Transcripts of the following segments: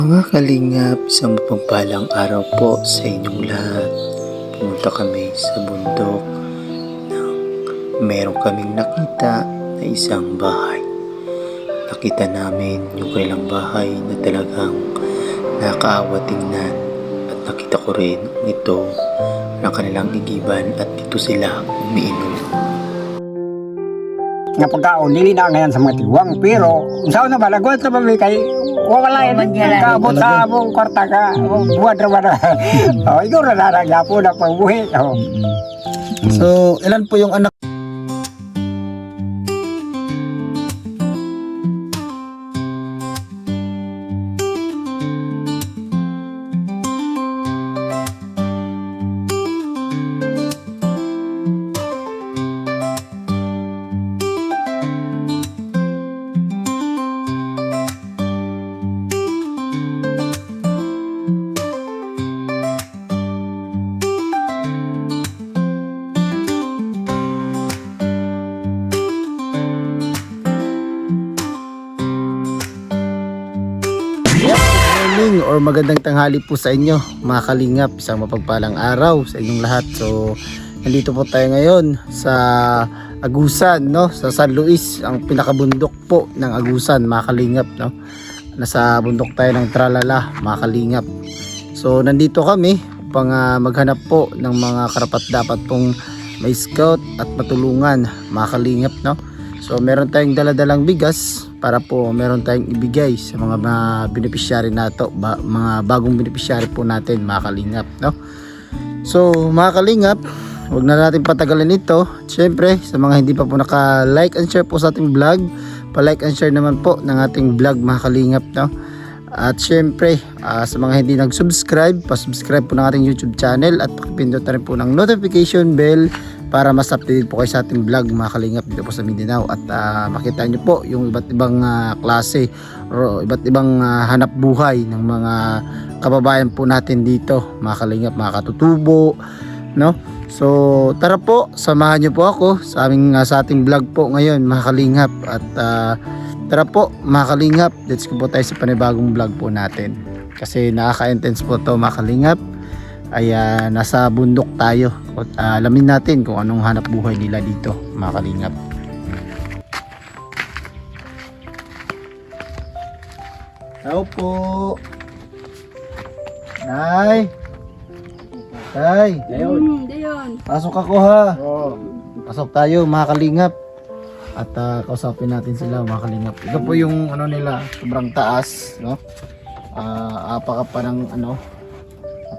Mga kalingap, isang mapagpalang araw po sa inyong lahat. Pumunta kami sa bundok nang meron kaming nakita na isang bahay. Nakita namin yung kanilang bahay na talagang nakaawa tingnan at nakita ko rin ito ng kanilang igiban at dito sila umiinom. Nga pagkaon, dili na ngayon sa mga tiwang. Pero, saan na ba? Nagwat na ba may kay wala yan. Kaabot sa among kwarta ka. Buwan na ba na? Ikaw na naragya po na pagbuhi. So, ilan po yung anak? Or magandang tanghali po sa inyo mga kalingap, isang mapagpalang araw sa inyong lahat. So nandito po tayo ngayon sa Agusan, no? Sa San Luis, ang pinakabundok po ng Agusan, mga kalingap, no? Nasa bundok tayo ng Tralala, mga kalingap. So nandito kami upang maghanap po ng mga karapat-dapat pong may scout at matulungan, mga kalingap, no? So meron tayong daladalang bigas para po meron tayong ibigay sa mga beneficiary nato, mga bagong beneficiary po natin, mga kalingap, no? So mga kalingap, huwag na natin patagalin ito. Siyempre sa mga hindi pa po naka-like and share po sa ating vlog, pa-like and share naman po ng ating vlog, mga kalingap, no? At siyempre sa mga hindi nag-subscribe, pa-subscribe po ng ating YouTube channel at pakipindot na rin po ng notification bell para mas updated po kayo sa ating vlog, mga kalingap, dito po sa Mindanao. At makita nyo po yung iba't ibang klase o iba't ibang hanap buhay ng mga kababayan po natin dito, mga kalingap, mga katutubo, no? So tara po, samahan nyo po ako sa ating vlog po ngayon, mga kalingap. At tara po mga kalingap, let's go po tayo sa panibagong vlog po natin. Kasi nakaka-intense po to, mga kalingap. Ay nasa bundok tayo at alamin natin kung anong hanap buhay nila dito, mga kalingap. Hello po Nay. Tay, Diyon. pasok ako ha. Pasok tayo, mga kalingap. At kausapin natin sila, mga kalingap. Ito po yung ano nila, sobrang taas, no? Apaka pa ng ano,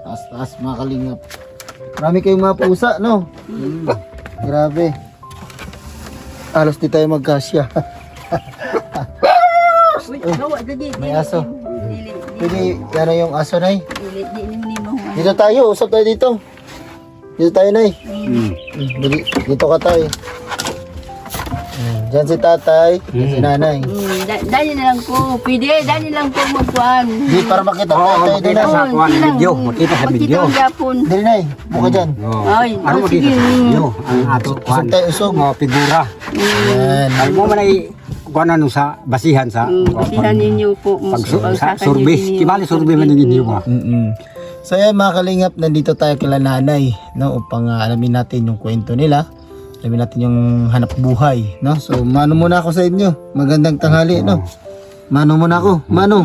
taas-taas, mga kalingap. Marami kayong mga pusa, no? Grabe. Alos di tayo magkasya. May aso. Pwede, yan na yung aso, Nay. Dito tayo, usap tayo dito. Dito tayo, Nay. Dito ka tayo. Diyan si tatay, diyan si nanay. Dali na lang po. Pwede, dali lang po magkuhan. Di, para makita tayo din na. Sa video, makita sa video. Makita ang Japon. Dili, Nay. Buka dyan. Ay, Ano makita sige. sa video? Ang ato Usap kuhan, tayo, usap. mga figura. Yan. Ay mo man ay kuhan ano sa basihan sa Basihan ninyo po. sa survey. Kibali survey man ninyo ba? So yan, mga kalingap, nandito tayo kila nanay, no, upang alamin natin yung kwento nila, alamin natin yung hanap buhay, no. So mano muna ako sa inyo, magandang tanghali, no. Mano muna ako, mano.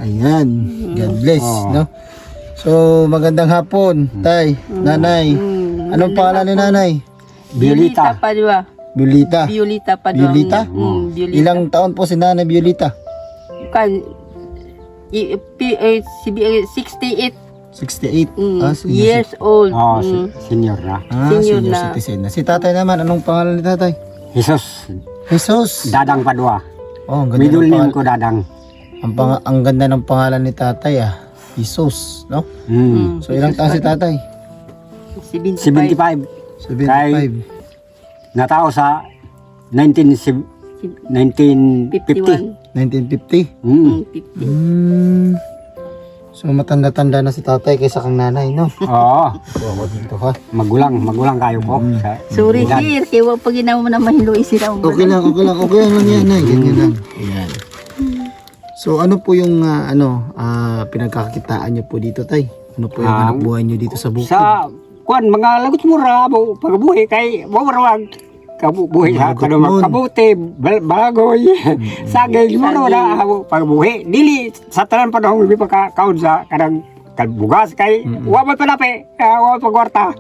Ayan, God bless, no. So magandang hapon, tay, nanay. Anong pangalan ni nanay? Violeta. Padua. Violeta. Violeta Padua. Violeta? Violeta. Ilang taon po si nanay Violeta? Kan 68 68. years old. Oh, senior na. Senior Senior na. citizen na. Si tatay naman, anong pangalan ni tatay? Jesus, Jesus. Dadang Padua. Oh, ang ganda Middle ng name pangalan. ko Dadang. Ang ganda ng pangalan ni tatay, Jesus, no? So ilang taon si tatay? 75. 75. Natao sa 1950. 51. 1950. 50. So matanda-tanda na si tatay kaysa kang nanay, no? Oo. So ako dito ha. Magulang kayo po. Sorry, sir. Kaya wag pag ginawa mo na mahilo isira mo. Okay lang yan, nay. Ganyan lang. Ayan. So ano po yung pinagkakakitaan niyo po dito, tay? Ano po yung hanap buhay niyo dito sa bukid? Sa kuan mga lagot mura mo pagbuhi kay mawarawag kabuhi sa Lagot kanang mon. kabuti balagoy sagay mo na pagbuhi dili sa tanan panahon bi pa kaon sa kanang bugas kay wa man palapi wa pagwarta.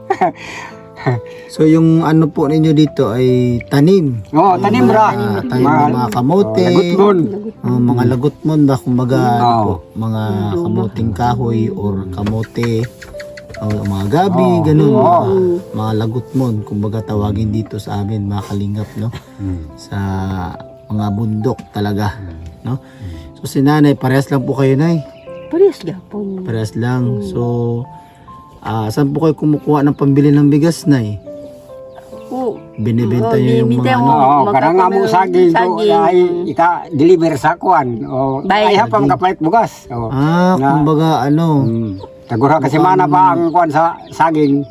So yung ano po ninyo dito ay tanim. Oh, tanim ra. Tanim ng mga kamote. Lagutmon. Mga lagutmon ba kumbaga ano Oo. po, mga kamuting kahoy or kamote o mga gabi ganun. Mga lagutmon kumbaga tawagin dito sa amin mga kalingap, no? Sa mga bundok talaga, no? So si nanay parehas lang po kayo, nay. Parehas gapon. Parehas lang. So saan po kayo kumukuha ng pambili ng bigas, nay? Oo. Binibenta niyo yung mga binibenta ano? mo. Oh, karang nga mo saging ko ay ika deliver sa kuan. Oh, Bay. ay hapang kapait bugas. Oh. Kumbaga ano, Tagura kasi mana pa ang kuan sa saging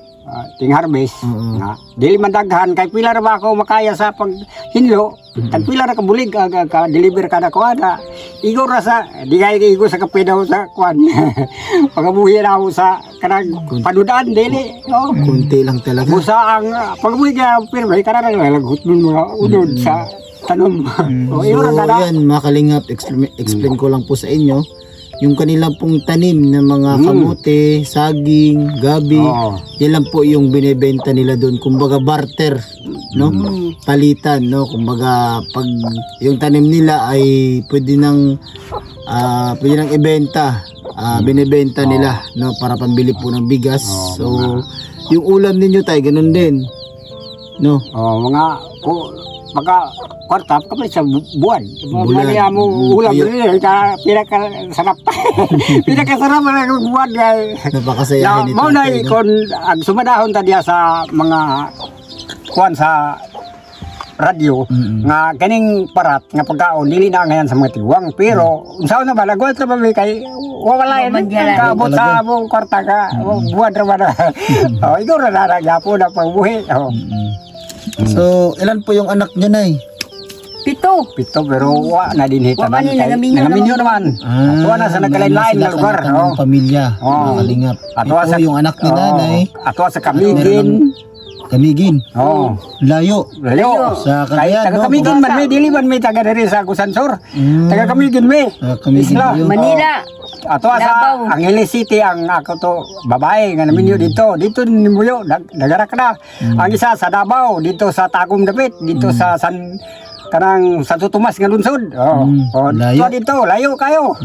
ting harvest. Oo. Nga dili man daghan kay pila ra ba ako makaya sa paghinlo. Tag pila ra ka bulig ka deliver kada kuan. Igor ra sa di kay igo sa kape daw sa kuan. Pagabuhi na ako sa kanang padudaan dili. Oh. konti lang talaga. Busa ang pagabuhi ka pero may kana ra lagut mo mga unod sa tanom. O So igor ra kada. yan mga kalingap, explain ko lang po sa inyo yung kanilang pong tanim ng mga kamote, saging, gabi. Oo. Yan lang po yung binebenta nila doon. Kumbaga barter, no? Palitan, no? Kumbaga pag yung tanim nila ay pwede nang ibenta, binebenta nila, no? Para pambili po ng bigas. So yung ulam ninyo tay ganun din, no? Oh, mga maka kwarta kapag sa buwan. Buwan. Mali mo ulam rin ka pinaka sarap. Pinaka sarap ang buwan kay. Napakasayahin ito. Mao na kon ag sumadahon ta diya sa mga kuan sa radyo nga kaning parat nga pagkaon dili na ngayon sa mga tiwang pero unsa na balagol tra ba kay wala kaabot sa mo kwarta ka buwan ra ba. Oh, ikaw ra na gyapon na pagbuhi. Oh. So, ilan po yung anak niyo, nay? 7. Pito pero wa na din hita Wa man ni, nagaminyo naman. Ato na sa nagkalain-lain na lugar. Ng pamilya, mga kalingap. Ato Ito sa yung anak ni nanay, Ato sa Kamigin. Kamigin. Oh, Layo. layo. Sa Kay Cagayan, taga no? Kamigin man may dili man may taga diri sa Kusansor. Taga Kamigin may. Kamigin Isla. yun. Manila. Ato sa Davao. Angeles City ang ako to babae nga naminyo dito. Dito nimuyo dagarak na. Ang isa sa Davao, dito sa Tagum Dapit, dito sa kanang Santo Tomas nga lungsod. Oh. Layo. Dito, layo kayo.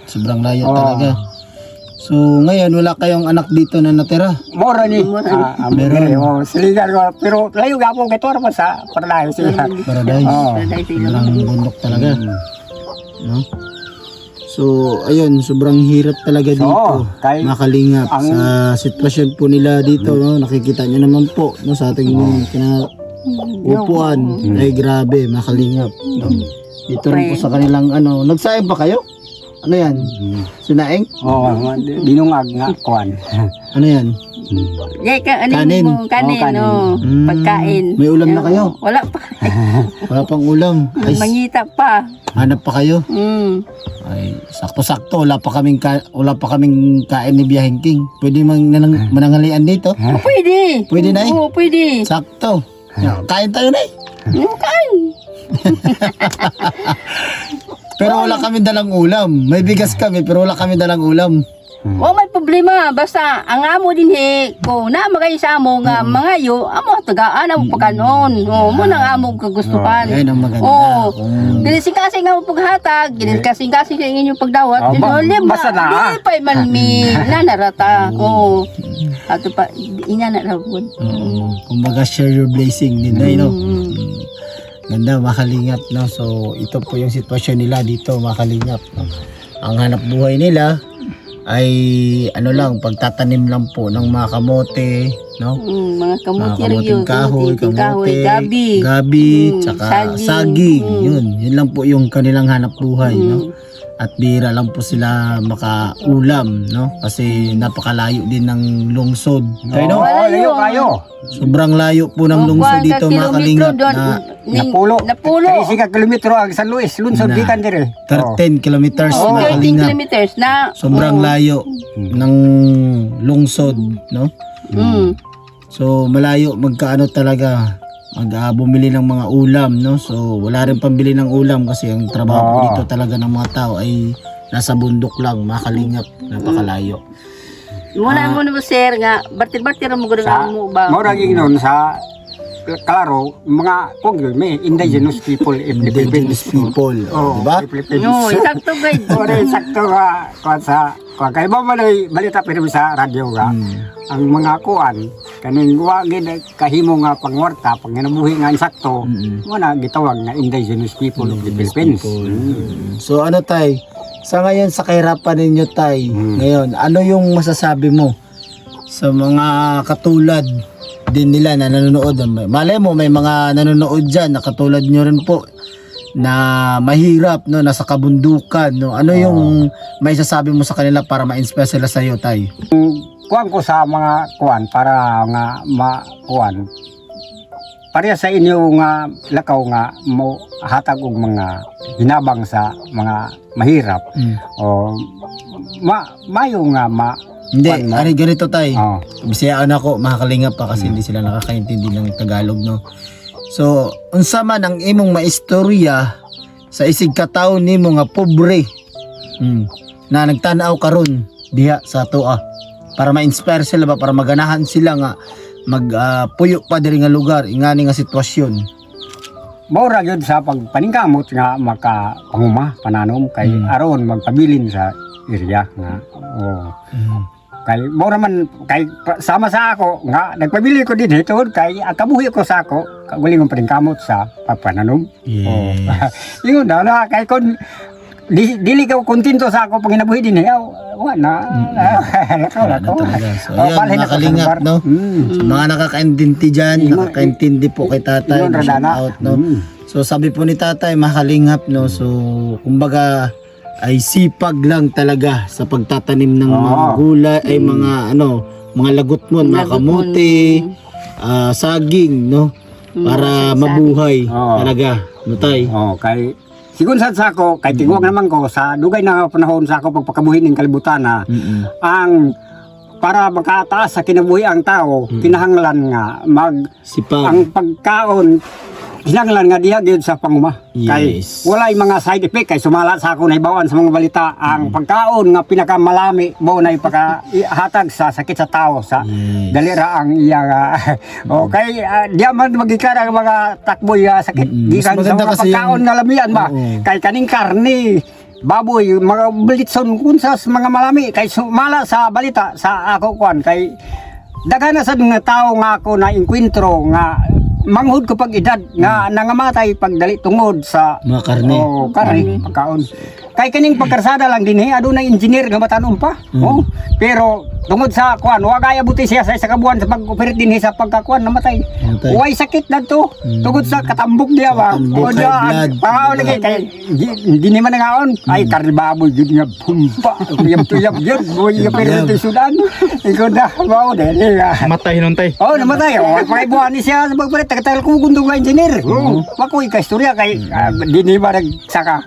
Sobrang layo talaga. So, ngayon, wala kayong anak dito na natira? Mora ni. Meron. Oh, siligan ko. Pero layo gapon kay tuwara pa sa Paradise sila. Paradise. Sobrang bundok talaga. No? So, ayun, sobrang hirap talaga dito. Kay mga kalingap. Sa sitwasyon po nila dito, no? Nakikita nyo naman po, no? Sa ating upuan. Ay, grabe, mga kalingap. No? Dito rin po sa kanilang, nagsaing ba kayo? Ano yan? Sinaing? dinungag nga kuan. Ano yan? Kanin. Kanin, no. Pagkain. May ulam na kayo? Wala pa. Wala pang ulam. Ay, Mangita pa. hanap pa kayo? Ay, sakto-sakto. Wala pa kaming kain ni Biyaheng King. Pwede manangalian dito? Pwede. Pwede na eh? Oo, pwede. Sakto. Kain tayo na eh. Kain. Pero wala kami dalang ulam. May bigas kami pero wala kami dalang ulam. May problema. Basta, ang amo din ko na magay sa amo nga mga yo, amo tagaan amo pagkanon. Mo nang amo kagustuhan. Yan ang maganda. Ginising-kasing nga mo paghatag, ginising-kasing sa inyong pagdawat. Basta na. Di pa man mi nanarata. Ato pa, inanarabod. Kumbaga share your blessing din. No? Ganda, makalingap, no? So, ito po yung sitwasyon nila dito, makalingap. No? Ang hanap buhay nila ay pagtatanim lang po ng mga kamote, no? Mga kamuti Kamuting kahoy, kamote, gabi, tsaka saging. Yun lang po yung kanilang hanap buhay, no? at bihira lang po sila makaulam, no? Kasi napakalayo din ng lungsod. Tayo, no? Oo, layo kayo. Sobrang layo po ng lungsod dito, mga kalingap, na Napulo. Napulo. 30 kilometro ang San Luis, lungsod Na. di kan dire. 13 kilometers, Oh, mga 13 kalingap. kilometers na. Sobrang layo ng lungsod, no? So malayo, magkaano talaga, bumili ng mga ulam, no? So wala rin pambili ng ulam kasi ang trabaho po dito talaga ng mga tao ay nasa bundok lang, makalingap, napakalayo. Muna mo sir nga, bartir-bartir mo gud Sa mo ba? Mora ginon sa klaro mga kung may indigenous people in the Indigenous Philippines. people, Oh, di ba? Philippines. No, sakto guys. Ora sakto nga kuan sa kuan kay ba man ay balita pero sa radyo nga ang mga kuan kaning wa gid kahimo nga pangwarta panginabuhi nga insakto mo na gitawag nga indigenous people of the Philippines. So ano tay, sa ngayon sa kahirapan ninyo tay, ngayon ano yung masasabi mo sa mga katulad din nila na nanonood? Malay mo may mga nanonood dyan na katulad nyo rin po na mahirap, no, nasa kabundukan, no. Ano yung may sasabi mo sa kanila para ma-inspire sila sa iyo tay? Kuan ko sa mga kuan para nga makuan pareha sa inyo nga lakaw nga mo hatag og mga hinabang sa mga mahirap o mayo nga Hindi, kuan mo. ari ganito tay. Oh. Bisayaan ako, makakalingap pa kasi hindi sila nakakaintindi ng Tagalog, no. So, unsa man ang imong maistorya sa isig kataon nimo nga pobre, na nagtanaw karon diha sa atoa para ma-inspire sila ba, para maganahan sila nga magpuyo pa diri nga lugar, ingani nga sitwasyon. Maura gyud sa pagpaningkamot nga makapanguma pananom kay aron magpabilin sa area nga. Kay maura man kay sama sa ako nga nagpabili ko din dito kay kabuhi ko sa ako kaguling ang paningkamot sa pagpananom. Yes. Yun na kay kon dili ka kontento sa ako panginabuhi din wa na. Ano talaga. So, ayun, mga kalingap, no? So, mga nakakaintindi dyan, nakakaintindi po kay tatay, Yun, shout Radana. out, no? So, sabi po ni tatay, mga kalingap, no? So, kumbaga, ay sipag lang talaga sa pagtatanim ng mga gulay, ay mga, mga lagutmon, mga kamote, saging, no? Para mabuhay talaga, no tay? Kay sigun sad sa ako kay tigwag naman ko sa dugay na panahon sa ako pagpakabuhi ning kalibutan na ang para makataas sa kinabuhi ang tao kinahanglan nga Sipag. ang pagkaon kinahanglan nga diha gyud sa panguma kay Yes. walay mga side effect kay sumala sa ako naibawan sa mga balita ang pagkaon nga pinakamalami mo na ipakahatag sa sakit sa tao sa Yes. dalira ang iya kay diya man magikara ang mga takboy sakit gikan sa maganda mga kasi pagkaon yung- nga lamian ba Oo. kay kaning karne baboy mga blitson kunsas mga malami kay sumala sa balita sa ako kwan kay daghan na sad nga tao nga ako na inkwentro nga manghud ko pag edad nga nangamatay pag dali tungod sa Mga karne. karne pagkaon kay kaning pagkarsada lang din adunay engineer nga matanom pa pero tungod sa kwan wa gaya buti siya sa isa ka buwan sa pag-operate din sa pagkakuan namatay Namatay. way sakit na to tungod sa katambok diya ba Katambok, high blood. pangaon lagi kay di ni man ngaon ay karne baboy gud nga pumpa tuyab yun boy nga pero sudan ikaw na mao dali Matay nun tay. namatay. Pag buwan ni siya sa pagpalit, tagal ko gundong nga engineer. Wakoy ka istorya kay di ni ba nagsaka.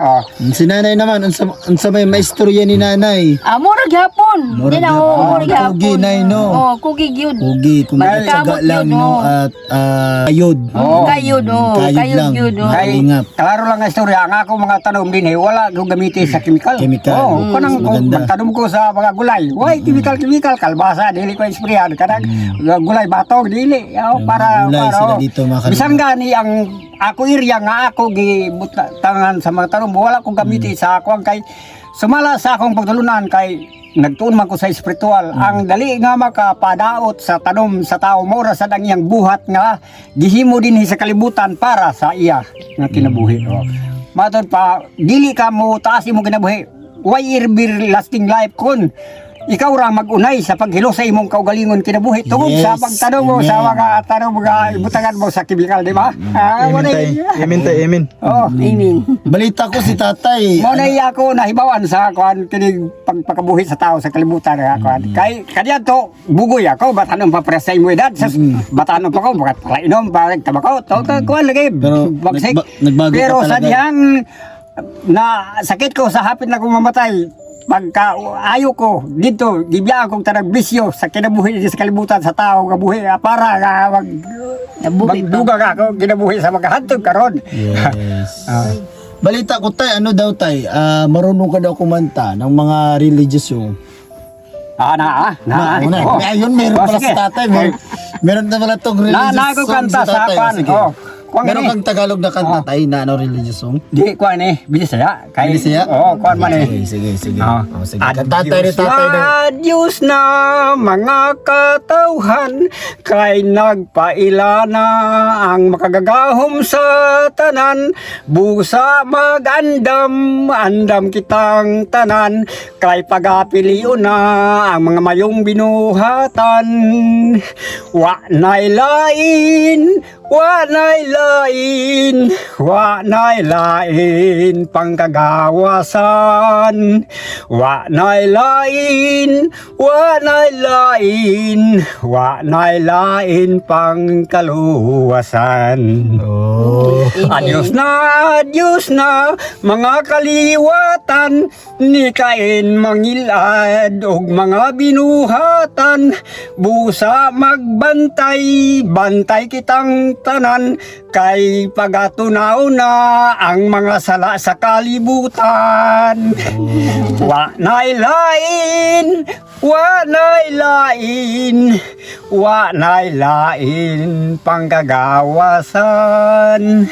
Si nanay naman, unsa may maistorya ni nanay? Mura gyapon. Murag Di na gyapon. mura gyapon. Kugi, nay, no? Kugi gyud. Pugi, kung Magkamot tsaga lang, yun, no? no? At kayod. Kayod, Kayod lang. gyud. Kalingap. Klaro lang nga istorya. Ang ako mga tanom din wala ko gamitin sa chemical. Chemical. Kanang kung Maganda. magtanom ko sa mga gulay. Why chemical, kalbasa, dili ko isprayan. Kanang gulay batog, dili. Para, Gulay sila dito, mga kalingap. bisan gani ang ako area nga ako gibutangan sa mga tanom wala kong gamitin sa ako kay sumala sa akong pagtulunan kay nagtuon man ko sa espiritual ang dali nga makapadaot sa tanom sa tao mora sa iyang buhat nga gihimo din sa kalibutan para sa iya nga kinabuhi matod pa dili ka mo taas mo kinabuhi why everlasting life kun ikaw ra mag-unay sa paghilo sa imong kaugalingon kinabuhi tungod Yes, sa pagtanong mo sa amen. mga tanong mga ibutangan mo sa kimikal, di ba? Amen tay. Amen tay, amen. Oh. Amen. Balita ko si tatay. Mo na iya ako nahibawan sa kuan kining pagpakabuhi sa tao sa kalibutan nga kuan. Kay kanya to bugoy ako batanon pa pre sa imo edad. Sa batanon pa ko bakat palainom pa tabako to kuan lagi. Pero bagsik. nagbago ka Pero sa talaga. dihang na sakit ko sa hapit na kong mamatay pagka ayo ko dito gibya akong tanang bisyo sa kinabuhi sa kalibutan sa tao nga buhi para nga Nabuhi pa. magduga ka ako kinabuhi sa magahantog karon. Yes. Balita ko tay, ano daw tay, marunong ka daw kumanta ng mga religious song. Na. Oh. Ayun, meron Oh, pala sige. si tatay. Meron na pala tong religious Nago song kanta si sa tatay. pan. Sige. Oh. Kuan Meron gani. kang Tagalog na kanta tay na ano religious song? Di kuan Bisaya. Kay Bisaya? Oh, kuan man Sige. Oh. Oh, sige. Tatay ni tatay daw. Adios na mga katawhan kay nagpaila na ang makagagahom sa tanan busa andam kitang tanan kay pagapiliw na ang mga mayong binuhatan wa nay lain pangkagawasan wa nay lain pangkaluwasan. Oh. Adios na mga kaliwatan ni kain mangilad og mga binuhatan busa bantay kitang tanan kay pagatunaw na ang mga sala sa kalibutan. Wa nay lain panggagawasan.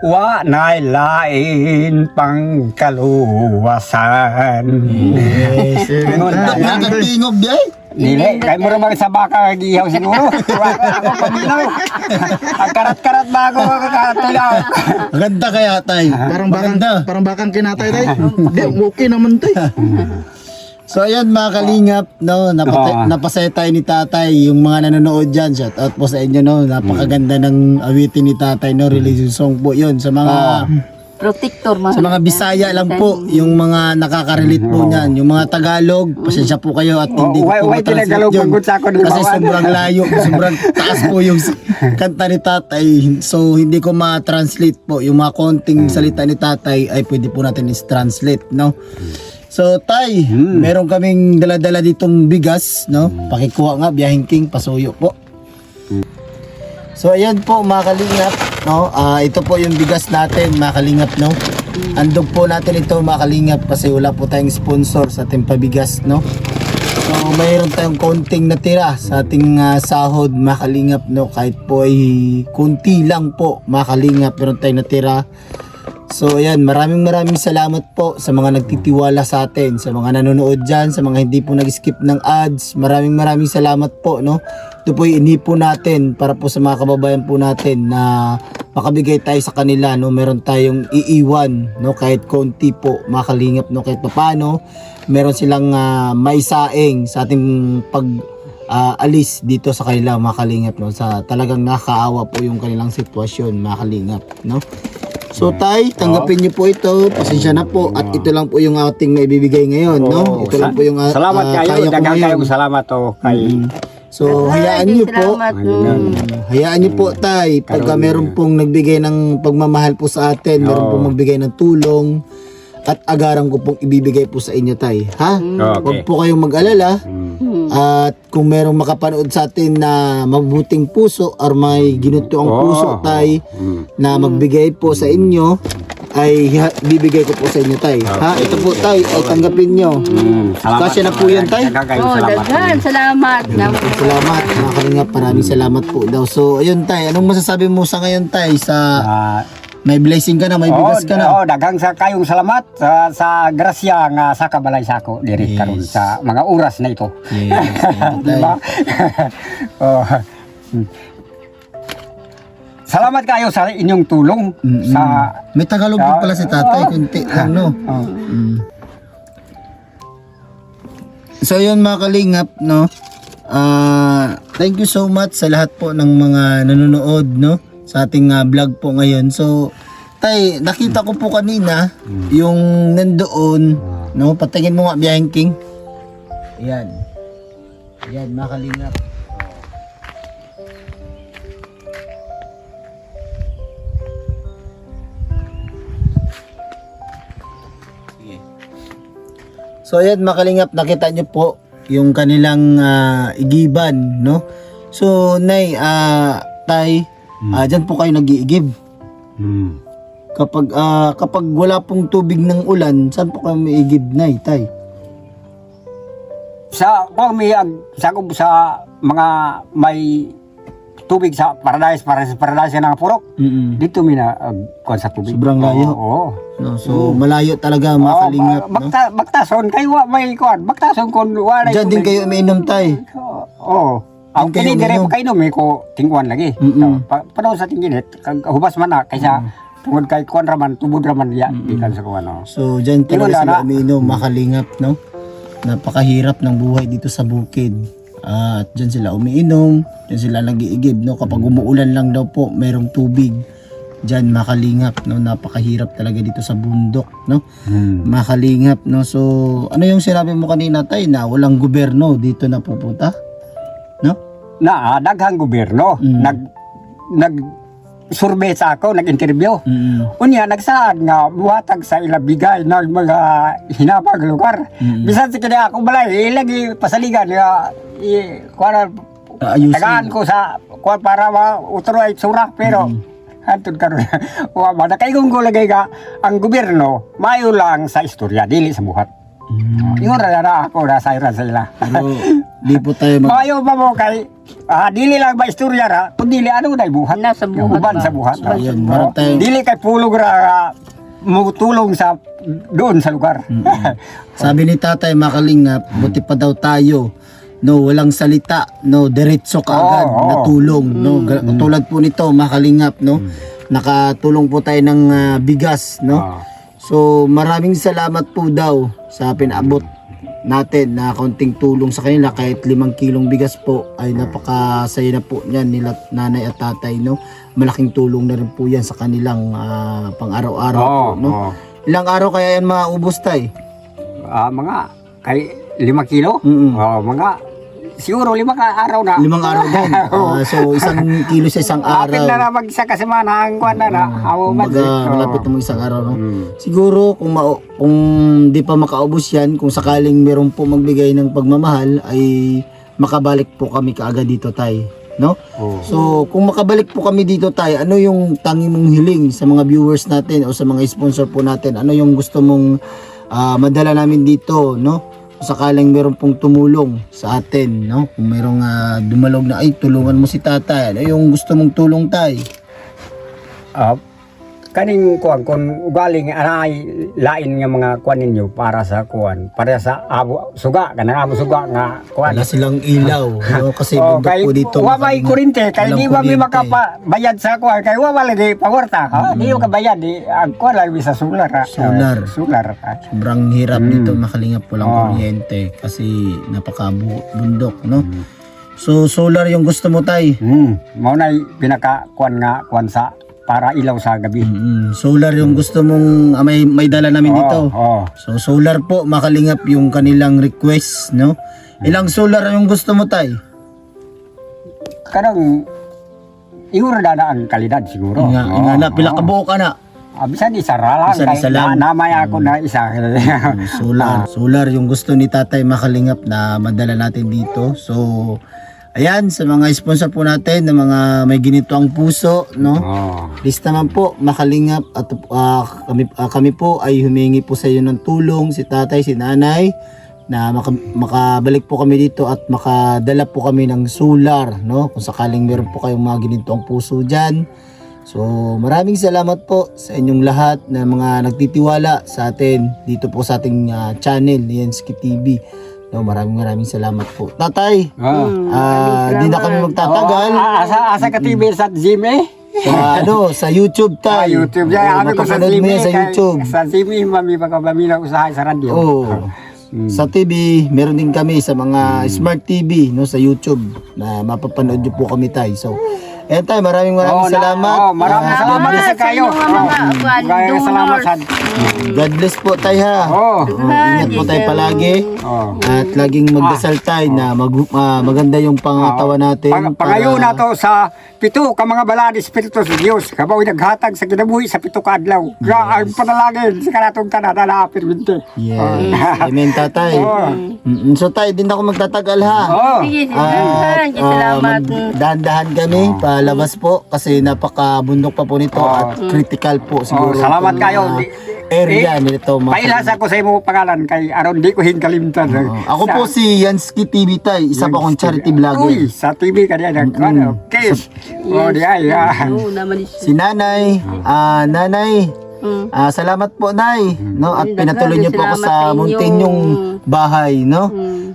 Wa nay lain pangkaluwasan. Yes. Nakakatingog di ay. Dili, kay mo ramang sa baka gihaw siguro. Ako paminaw. Ang karat-karat ba ako kakatilaw. Maganda kaya tay. Parang bakang kinatay tay. Di, okay naman tay. So ayan mga kalingap, no, napasaya tayo ni tatay, yung mga nanonood dyan, shout out po sa inyo, no, napakaganda ng awitin ni tatay, no, religious song po yun, sa mga Protector mga. sa mga Bisaya lang po, yung mga nakaka-relate po niyan, yung mga Tagalog, pasensya po kayo at hindi ko po Why matranslate tinagalog yun, magod sa ako ng kasi bawan? sobrang layo, sobrang taas po yung kanta ni tatay, so hindi ko ma-translate po, yung mga konting salita ni tatay ay pwede po natin is-translate, no. So tay, meron kaming dala-dala ditong bigas, no? Pakikuha nga, Biyahing King, pasuyo po. So ayan po mga kalingap, no? Ito po yung bigas natin mga kalingap, no? Andog po natin ito mga kalingap kasi wala po tayong sponsor sa ating pabigas, no? So mayroon tayong konting natira sa ating sahod mga kalingap, no? Kahit po ay kunti lang po mga kalingap, meron tayong natira. So ayan, maraming salamat po sa mga nagtitiwala sa atin, sa mga nanonood dyan, sa mga hindi po nag-skip ng ads. Maraming salamat po, no. Ito po yung inipon natin para po sa mga kababayan po natin na makabigay tayo sa kanila, no. Meron tayong iiwan, no, kahit konti po, makalingap, no, kahit paano. Meron silang maisaing sa ating alis dito sa kanila, makalingap, no. Sa talagang nakakaawa po yung kanilang sitwasyon, makalingap, no. So tay, tanggapin niyo po ito. Pasensya na po at ito lang po yung ating maibibigay ngayon, no? Ito lang po yung salamat kaya kayo, ko daghang ngayon. kayong salamat to kay So hayaan niyo po. Salamat. Hayaan niyo po tay, pagka meron pong nagbigay ng pagmamahal po sa atin, meron pong magbigay ng tulong at agaran ko pong ibibigay po sa inyo tay, ha? Huwag po kayong mag-alala. At kung merong makapanood sa atin na mabuting puso or may ginuto ang puso tay na magbigay po sa inyo ay bibigay ko po sa inyo tay, ha? Ito po tay, ay tanggapin nyo. Kasya na po yan tay. Oh, daghan. Salamat. Salamat mga kalingap, maraming salamat po daw. So ayun tay, anong masasabi mo sa ngayon tay sa may blessing ka na, may bigas ka na? Daghang sa kayong salamat sa grasya nga sa kabalay sako diri karon sa mga oras na ito. Yes, ayun, tay. Diba? Oh. salamat kayo sa inyong tulong sa May Tagalog din pala si tatay, kunti lang, no? Mm. So yun mga kalingap, no? Thank you so much sa lahat po ng mga nanonood, no? Sa ating vlog po ngayon. So, tay, nakita ko po kanina yung nandoon, no? Patingin mo nga, Biyaheng King. Ayan. Ayan, mga kalingap. So ayan mga kalingap, nakita nyo po yung kanilang igiban, no? So nay, tay, dyan po kayo nag-iigib. Kapag wala pong tubig ng ulan, saan po kayo maigib, nay, tay? sa sa mga may tubig sa paradise ng purok. Dito mina kuan sa tubig. Sobrang layo. Oo. No, so malayo talaga mga kalingap, no? Baktason kay wa may kuan. Baktason kon wala. Diyan din kayo umiinom, tay. Oo. Ang kayo kini dire uminom. pa kainom ko tingkuan lagi. Padaw sa tingginit kag hubas man na kaysa tungod kay kuan raman tubod raman ya di kan sa kuan. So diyan talaga Wala sila na. umiinom, mga kalingap, no? Napakahirap ng buhay dito sa bukid. At dyan sila umiinom, dyan sila nag-iigib, no? Kapag umuulan lang daw po, mayroong tubig. Dyan, makalingap, no? Napakahirap talaga dito sa bundok, no? Makalingap, no? So, ano yung sinabi mo kanina, tay, na walang gobyerno dito na pupunta? No? Na daghang gobyerno nag survey sa ako, nag-interview. Unya nagsaad nga buhatag sa ilabigay ng mga hinabag lugar. Bisan sa kanya ako balay ilagi pasaligan nga kuan Ayusin. tagaan ko sa kuan para mautro ay sura pero hantod karon wa ba nakaigong ko lagay ka ang gobyerno mayo lang sa istorya dili sa buhat. Ingon ra na ako na sa sila. Pero, di po tayo Mayo ba mo kay dili lang ba istorya ra kundi dili ano dai buhat Nasa buhat uban ba? sa buhat. Ayun, meron tayong- Dili kay pulog ra mutulong sa doon sa lugar. Sabi ni tatay, makalingap, buti pa daw tayo, no, walang salita, no, diretso kaagad Oo, oo. na tulong, no. Tulad po nito, makalingap, no. Nakatulong po tayo ng bigas, no. So, maraming salamat po daw sa pinabot natin na kaunting tulong sa kanila. Kahit 5 kilong bigas po ay napakasaya na po niyan nila nanay at tatay, no. Malaking tulong na rin po yan sa kanilang pang-araw-araw po, no. Ilang araw kaya yan maubos, tay? Mga kay 5 kilo. Mga siguro 5 ka araw na. 5 araw din. So, 1 kilo sa isang Apil na araw. na mag-isa ka semana ang kuan na awo man. Malapit na isang araw, no? Siguro, kung di pa makaubos yan, kung sakaling meron po magbigay ng pagmamahal, ay makabalik po kami kaagad dito, tay. No? So, kung makabalik po kami dito, tay, ano yung tangi mong hiling sa mga viewers natin o sa mga sponsor po natin? Ano yung gusto mong madala namin dito, no? Sakaling meron pong tumulong sa atin, no? Kung merong dumalog na, ay, tulungan mo si tatay. Ano yung gusto mong tulong, tay? Kaning kuan kon ugaling anay lain nga mga kuan ninyo para sa kuan para sa abo suga kanang amo suga nga kuan. Wala silang ilaw, no? Kasi bundok kay po dito. wa may kurente kay Walang di ba may kuryente. makabayad sa kuan kay wa lagi pawarta di ka bayad di ang kuan lagi sa solar solar Sobrang hirap dito, makalingap, walang kuryente kasi napakabundok, no? So, solar yung gusto mo, tay? mao na pinaka kuan nga kuan sa para ilaw sa gabi. Solar yung gusto mong may dala namin dito. So, solar po, makalingap yung kanilang request, no? Ilang solar yung gusto mo, tay? Kanang iura na ang kalidad siguro. Nga na, pila ka buo ka na? Bisan isa ra lang. Bisan isa lang. Namay ako na isa. Solar yung gusto ni tatay, makalingap, na madala natin dito. So, ayan, sa mga sponsor po natin, na mga may ginito ang puso, no? Please naman po, makalingap, at kami po ay humingi po sa iyo ng tulong, si tatay, si nanay, na makabalik po kami dito at makadala po kami ng solar, no? Kung sakaling meron po kayong mga ginito ang puso dyan. So, maraming salamat po sa inyong lahat na mga nagtitiwala sa atin dito po sa ating channel, Yenski TV. No, maraming salamat po. Tatay, di na kami magtatagal. Asa ka TV sa gym Sa YouTube Sa tayo. YouTube. Yan, ko sa Mapapanood mo TV. yan sa YouTube. Sa TV, mami, pagkabamilang usahay sa radyo. Oo. Sa TV, meron din kami sa mga Smart TV, no, sa YouTube na mapapanood niyo po kami tayo. So, ayan tayo, maraming salamat. Maraming Ah, salamat God sa kayo. Maraming salamat sa... God bless po tayo ha. Ingat po tayo palagi. At laging magdasal tayo na maganda yung pangatawan natin. Pangayo na to sa pito ka mga balad espiritu sa Dios. Kabaw naghatag sa kinabuhi sa pito ka adlaw. Ang panalangin sa kanatong tanan na perminte. Yes. Amen tatay. So tayo din ako magtatagal ha. Sige, At salamat. dahan-dahan kami palabas po kasi napakabundok pa po nito at critical po siguro. Salamat itong, kayo. Area nito. Pailasa ko sa imo pangalan kay aron di ko hinkalimtan. Ako po si Yansky TV tay, isa pa akong charity vlogger. Uy, sa TV ka diyan. Okay. Di ay. Oo, naman Si Nanay, Nanay, salamat po Nay, no? At pinatuloy niyo po ako sa muntinyong bahay, no?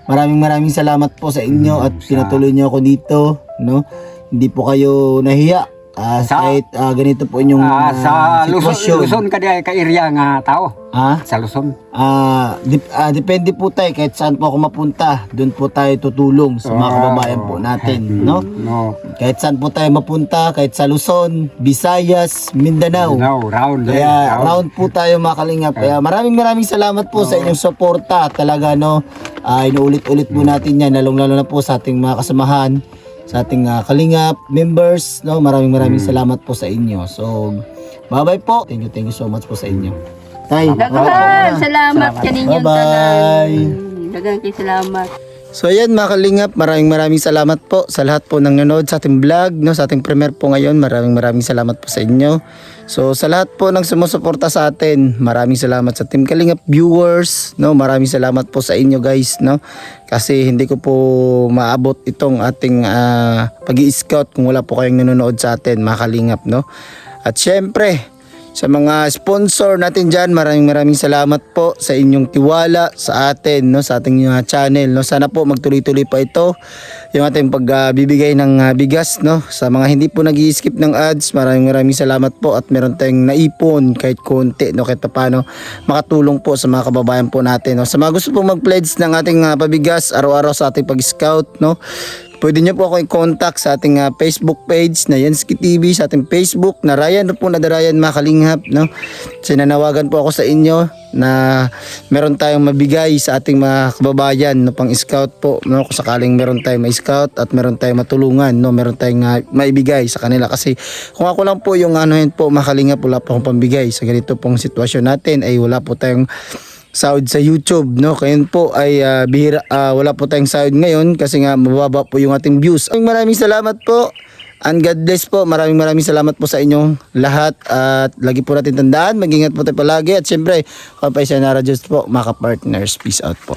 Maraming salamat po sa inyo at pinatuloy niyo ako dito, no? Hindi po kayo nahiya. Kahit ganito po inyong sa sitwasyon. Luzon ka diyan ka area nga tao. Sa Luzon. Depende po tayo kahit saan po ako mapunta, doon po tayo tutulong sa mga kababayan po natin, no? Kahit saan po tayo mapunta, kahit sa Luzon, Visayas, Mindanao. Round. Kaya round po tayo mga kalingap. Kaya maraming salamat po sa inyong suporta. Talaga no, inuulit-ulit po natin yan, lalong-lalo na po sa ating mga kasamahan, sa ating kalingap members, no? Maraming salamat po sa inyo. So, bye-bye po. Thank you so much po sa inyo. Tay, Daghan, salamat kaninyong bye-bye. Daghang kay salamat. So ayan mga kalingap, maraming salamat po sa lahat po ng nanood sa ating vlog, no, sa ating premiere po ngayon. Maraming salamat po sa inyo. So sa lahat po ng sumusuporta sa atin, maraming salamat sa Team Kalingap viewers, no. Maraming salamat po sa inyo guys, no. Kasi hindi ko po maabot itong ating pag-i-scout kung wala po kayong nanonood sa atin mga kalingap, no. At syempre, sa mga sponsor natin dyan, maraming salamat po sa inyong tiwala sa atin, no, sa ating channel, no. Sana po magtuloy-tuloy pa ito yung ating pagbibigay ng bigas, no. Sa mga hindi po nag-i-skip ng ads, maraming salamat po at meron tayong naipon kahit konti, no, kahit paano makatulong po sa mga kababayan po natin, no. Sa mga gusto pong mag-pledge ng ating pabigas araw-araw sa ating pag-scout, no, pwede nyo po ako i-contact sa ating Facebook page na Yansky TV, sa ating Facebook na Ryan po na Ryan mga kalingap, no. Sinanawagan po ako sa inyo na meron tayong mabigay sa ating mga kababayan, no, pang scout po, no, kung sakaling meron tayong ma-scout at meron tayong matulungan, no, meron tayong maibigay sa kanila. Kasi kung ako lang po yung yun po mga kalingap, wala po akong pambigay sa ganito pong sitwasyon natin, ay wala po tayong sahod sa YouTube, no. Kaya po ay bihira, wala po tayong sahod ngayon kasi nga mababa po yung ating views. Maraming salamat po and God bless po. Maraming salamat po sa inyong lahat at lagi po natin tandaan, mag-ingat po tayo palagi at syempre, kapay sa Nara Diyos po mga partners. Peace out po.